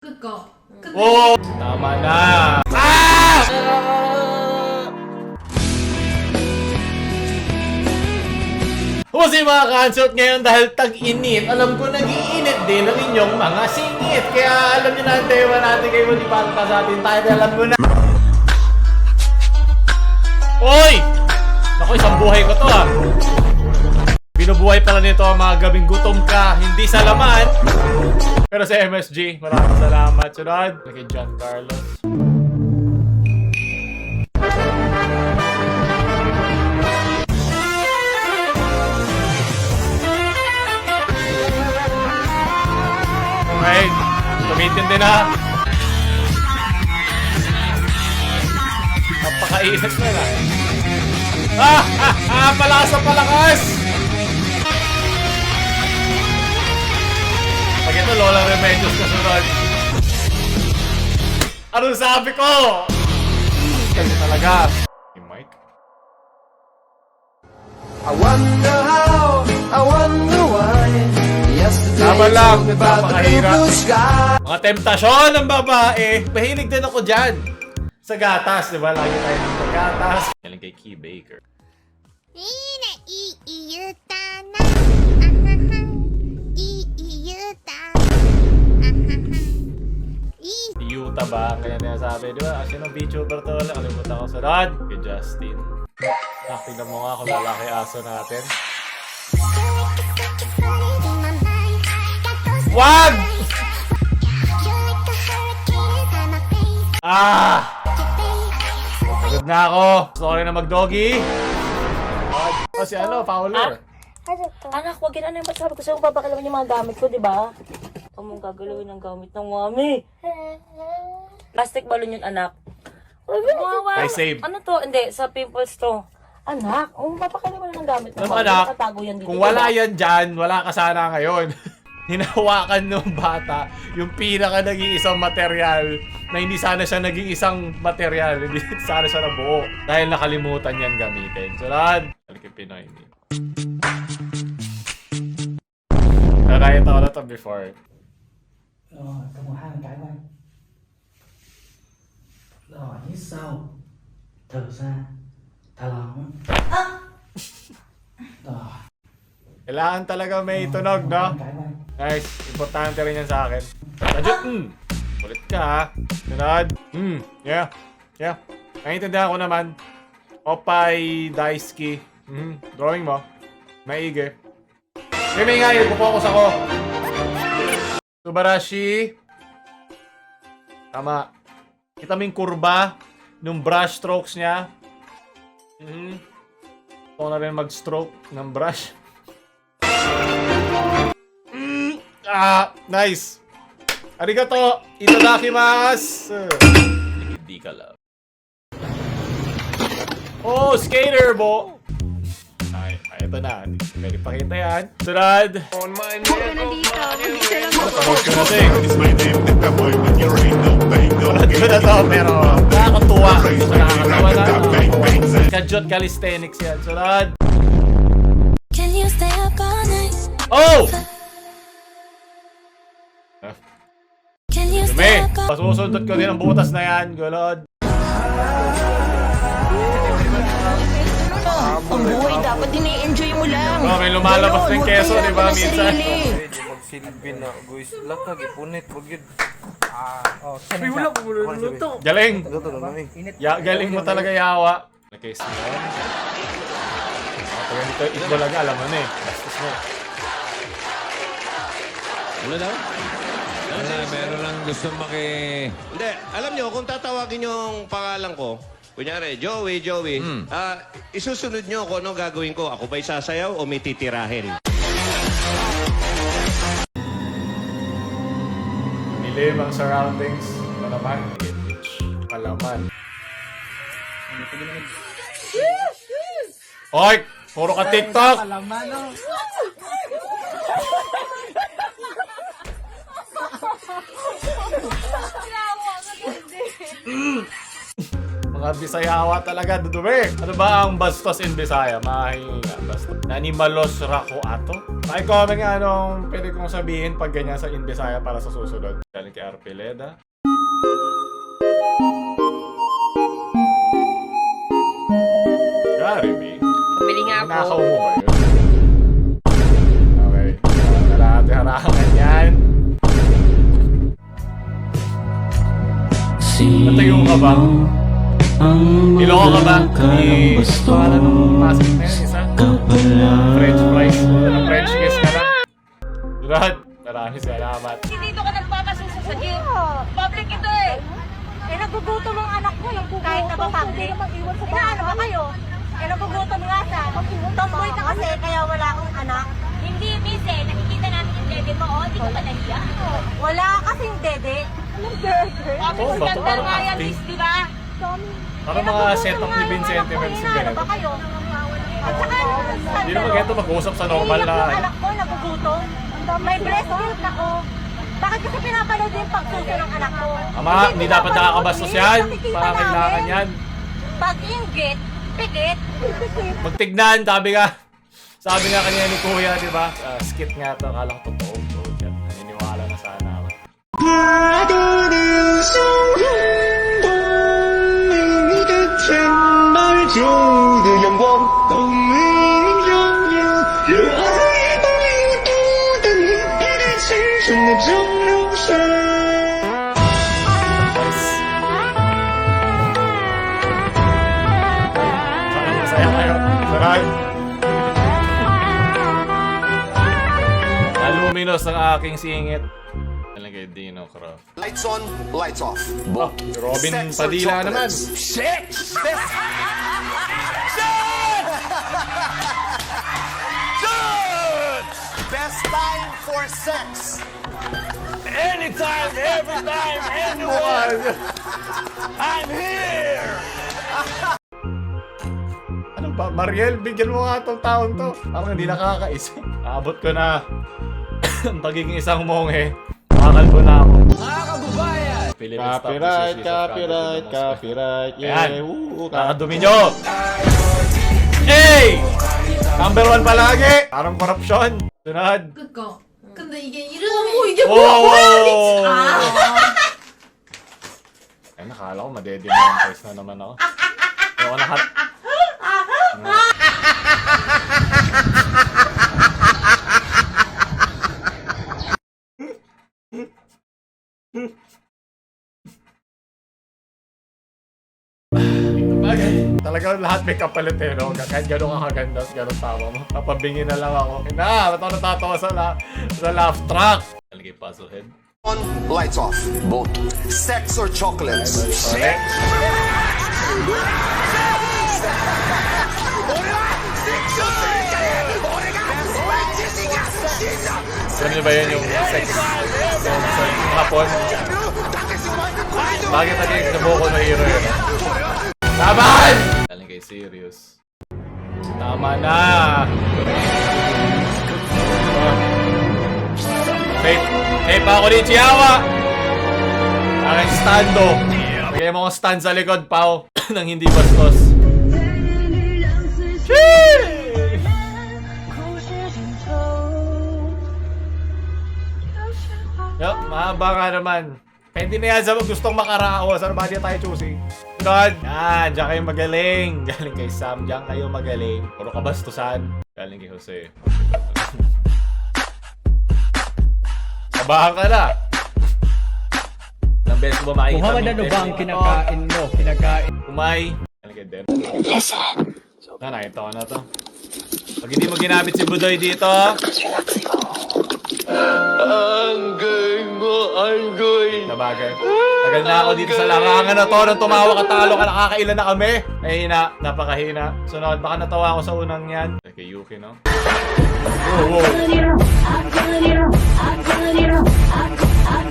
그거. 오! Tama na! Ah! Kasi mga kansot ngayon dahil tag-init, alam ko nag-iinit din ang inyong mga singit. Kaya alam nyo na ang tema natin kayo di palta sa atin tayo dahil alam mo na. Oy! Naku, isang buhay ko to ah. Binubuhay pala nito ang mga gabing gutom ka, hindi sa laman. Pero sa MSG, maraming salamat. Sunod, kay John Carlos. Okay, gamitin din ha. Napakainit na na. Palakas na palakas! Pag ito, Lola Remedios na sunod. Anong sabi ko? Kasi talaga. Hey, Mike? I wonder how, I wonder why. Yesterday Tama lang, told me about the napakahirap. blue sky. Mga temptasyon ng babae. Mahilig din ako dyan. Sa gatas, di ba? Lagi tayo ng gatas. Yan kay Key Baker. Yuta ba? Kaya niya sabi, di ba? Sino VTuber to? Nakalimutan ko sa Rod. Kay Justin. Tingnan mo nga kung lalaki aso natin. Wag! Pagod na ako. Gusto ko rin na mag-doggy. O si ano, Fowler. Anak, wag yun. Ano yung sabi ko sa'yo, babakalawan yung mga gamit ko, di ba? Ikaw mong gagalawin ang gamit ng mami. Plastic balloon yun, anak. I save. Ano to? Hindi, sa pimples to. Anak, babakalawan ng gamit ng Ano mami. anak, Nakatago yan dito, kung di ba? wala yan dyan, wala ka sana ngayon. Hinahawakan ng bata yung pinaka nag-iisang material na hindi sana siya naging isang material, hindi sana siya nabuo dahil nakalimutan yan gamitin. Sunod! Balik yung Pinoy. Nakakita ko na to before. Rồi, cầm một hai cái quay. Rồi, hít sâu. Thở ra. Thở lỏng. Rồi. Kailangan talaga may tunog, no? Cái quay. Guys, importante rin yan sa akin. Tajut, ulit ka ha. Sunod. Yeah. Naiintindihan ko naman. Opay, Daisuke. Drawing mo. Maigi. May ngayon, pupokus ako. Subarashi. Tama. Kita mo yung kurba nung brush strokes niya. Ito na rin mag-stroke ng brush. Nice. Arigato. Itadakimasu. Hindi ka love. Oh, skater bo. Ay, ito na. Pwede pakita yan. Sunod. Tapos ko na ito eh. Sunod ko na to, pero nakakatuwa. Nakakatawa na. Kajot calisthenics yan. Sunod. Can you stay up all night? Oh! Can you Dumi. stay up all Pasusundot ko din ang butas na yan. Gulod. Ang buhay dapat ini-enjoy mo lang. Oh, may lumalabas ng keso, di ba, minsan? Medyo magsilbi na, guys. Lakag, ipunit, wagid. Sabi mo lang, Luto. Galing. Luto na nami. Galing mo talaga yawa. Nag-case mo yan. Pag ganito, itbolaga, alam mo na eh. Bastos mo. Wala daw? Wala, meron lang gusto Hindi, alam nyo, kung tatawagin yung pangalan ko, kunyari, Joey, isusunod nyo kung ano gagawin ko. Ako ba'y sasayaw o may titirahin? Nilim ang surroundings. Ano naman? Palaman. Oy! Puro ka TikTok! Mga Bisayawa talaga, dudumi. Ano ba ang bastos in Bisaya? Mahingi nga, bastos. Nanimalos rako ato? May comment nga anong pwede kong sabihin pag ganyan sa in Bisaya para sa susunod. Galing kay Arpeleda. Gary B. Pabili nga Nakaw po. mo ba yun? Okay. Kalahati-harangan yan. Natayo ka ba? Iloko ka ba? Para nung masok na yun, isa. French fries. French kiss ka na. Lahat. Maraming salamat. Dito ka nagpapasuso sa gym. Public ito eh. Eh, nagugutom ang anak ko. Kahit na ba public? Inaano ba kayo? Eh, nagugutom nga siya. Tomboy ka kasi, kaya wala akong anak. Hindi, miss eh. Nakikita namin yung dede mo. Oh, di ka ba nahiya? Wala kasing dede. Anong dede? Oh, ba't Ganda parang nga yan, acting? miss, di ba? Parang mga set-up ni Vincente Mels yung Inaano ba ganito. kayo? At saka, Hindi naman ganito mag-uusap sa normal na. Yung anak ko, nagugutom. May breast milk ako. Bakit kasi pinapanood yung pagsuso ng anak ko? Ama, hindi dapat nakakabastos yan. Para kailangan yan. Pag-inggit, pigit. Magtignan, sabi nga. Sabi nga kanina ni Kuya, di ba? Skit nga to, akala ko totoo. So, yan, naniniwala na sana ako. Guys. Sana masaya kayo. Saray. Luminous ang aking singit. Alam kay Dino Croft. Lights on, lights off. Oh, Robin Sex or Padilla naman. chocolates? Best time for sex. Anytime, every time, anyone. I'm here! Ano ba? Mariel, bigyan mo nga itong taon to. Parang hindi nakakaisip. Naabot ko na ang pagiging isang monghe. Makakalbo na ako. Copyright. Yan. Kakadumi nyo. Hey! Number 1 palagi. Parang korupsyon. Sunod. 그니까. 근데 이게 이름이 이게 Wow! Ay, nakala ko madede-monetize na naman ako. Ayoko na hat. Bagay. Talagang lahat may kapalit eh, no? Kahit gano'n ka kaganda, gano'n tawa mo. Napabingin na lang ako. Na, ba't ako natatawa sa laugh track? Talagay puzzle head. On, lights off. Both. Sex or chocolates? Ulit. Alam niyo ba yun yung sex? Yung sa hapon? Bakit naging nabuko na hero yun? Laban! Galing kay serious. Tama na! Tape ako ni Chiawa! Aking stando. Bigay mo akong stand sa likod, Pao. Nang hindi bastos. Sheesh! Yup, mahaba nga naman. Pwede na yan sa gustong makaraos. Ano ba di tayo choosing? God! Yan, diyan kayo magaling. Galing kay Sam, diyan kayo magaling. Puro kabastusan. Galing kay Jose. Kabahan ka na. Ilang beses ko ba makikita Muhammad, ano ba ang kinakain mo? Kinakain. Kumay. Galing kay Den. Listen. Nakita ko na to. Pag hindi mo ginamit si Budoy dito, Sabagay. Tagal na ako dito sa larangan na to. Nang tumawa ka, talo ka, nakakailan na kami. Mahina, napakahina. Sunod, baka natawa ako sa unang yan. Kay Yuki, no? Wow.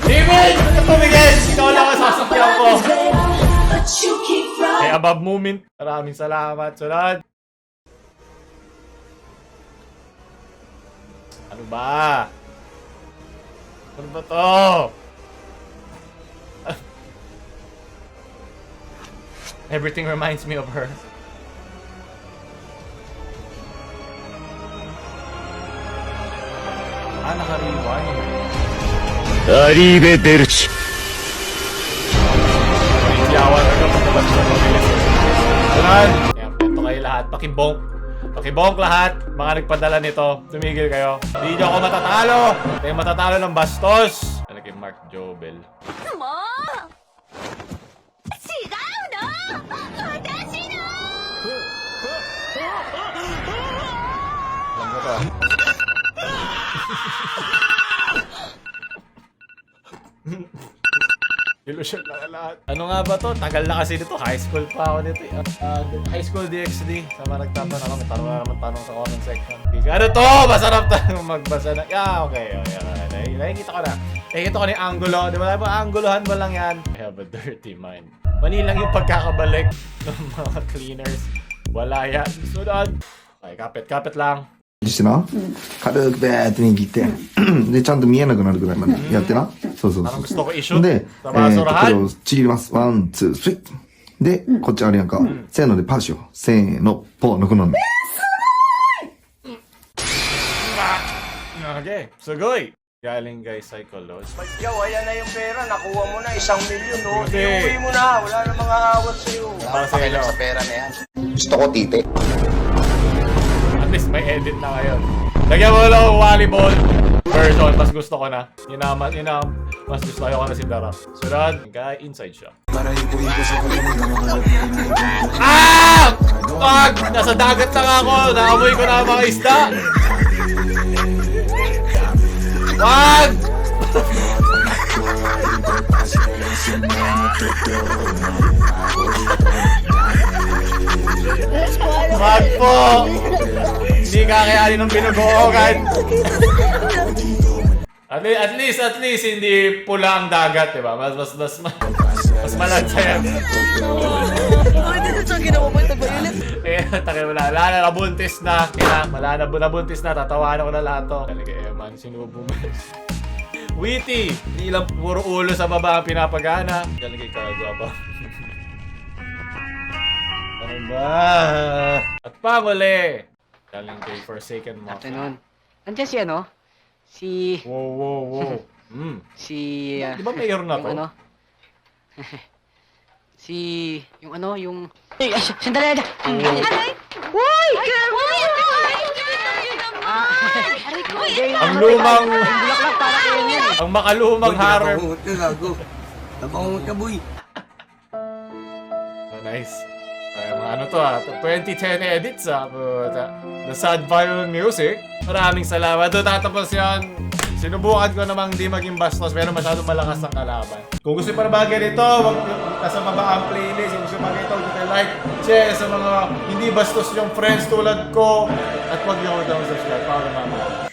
David! Ano tumigil? Ikaw lang ang sasakyan ko. Kay Above Moment. Maraming salamat. Sunod. Ano ba? Ano ba to? Everything reminds me of her. Naka-rewind. Yawan ka pagkabas siya mabilis. Sunod! Yan, ito kayo lahat. Pakibonk. Pakibonk lahat. Mga nagpadala nito. Tumigil kayo. Hindi nyo ako matatalo. Kayo matatalo ng bastos. Ano kay Mark Jobel? Alam ko to. Illusion lang lahat. Ano nga ba to? Tagal na kasi dito. High school pa ako dito. High school DXD. Sa mga nagtatanong ako. May tanong sa comment section. Ano to? Masarap tayo magbasa na. Yeah, okay. Nakikita ko na. Nakikita ko na yung angulo. Di ba? Anguluhan mo lang yan. I have a dirty mind. Mali lang yung pagkakabalik ng mga cleaners. Wala yan. Sunod. Okay, kapit lang. してな、軽くベーって握ってでちゃんと見えなくなるぐらいまでやってな。そうそう Parang そ gusto ko う i-shoot で、sa これ basurahan. をちぎります。ワンツースリーでこっちあるやんか、せーのでパーしよう。せーのポー抜くのね。 Okay. Sugoy. Galing guys, Psycholos. Yo, ayan na yung pera. Nakuha mo na 1 milyon, no? Okay. Iuwi mo na. Wala na mga awat sa'yo. Para sa inyo. pera na yan. Gusto ko tite. At least may edit na ngayon. Lagyan mo lang volleyball version. Mas gusto ko na. Yun na mas gusto ko na si Dara. Sunod. Guy, inside shot. Ah! Wag! Nasa dagat lang ako. Naamoy ko na ang mga isda. Wag! Wag po! Hindi kakayanin ng binubuogan. At least hindi pula ang dagat, diba? Mas malansa yan. Eh, wala na, nabuntis na. Wala na, nabuntis na. Tatawanan ko na lahat to. Talaga, Eman, sinubo mo. Witty! Hindi lang puro ulo sa baba ang pinapagana. Galing kay Cargo pa. Ano ba? At panguli! Galing kay Forsaken Moth. Afternoon. Andiyan si ano? Si... Wow. Si... Di ba mayor na yung to? ano? si... Yung ano? Yung... Ay, sandali! Aray! Uy! Ang lumang... Bulaklak para kayo yan eh. Ang makalumang harem. Nabangungot ka, boy. Oh, nice. Ay, mga ano to 2010 edits The Sad Violin Music. Maraming salamat. Doon tatapos yan. Sinubukan ko namang di maging bastos pero masyadong malakas ang kalaban. Kung gusto pa na bagay nito, wag nasa baba ang playlist. Kung gusto bagay ito, gusto like, share sa mga hindi bastos yung friends tulad ko. At wag niyo ako daw subscribe para mamaya.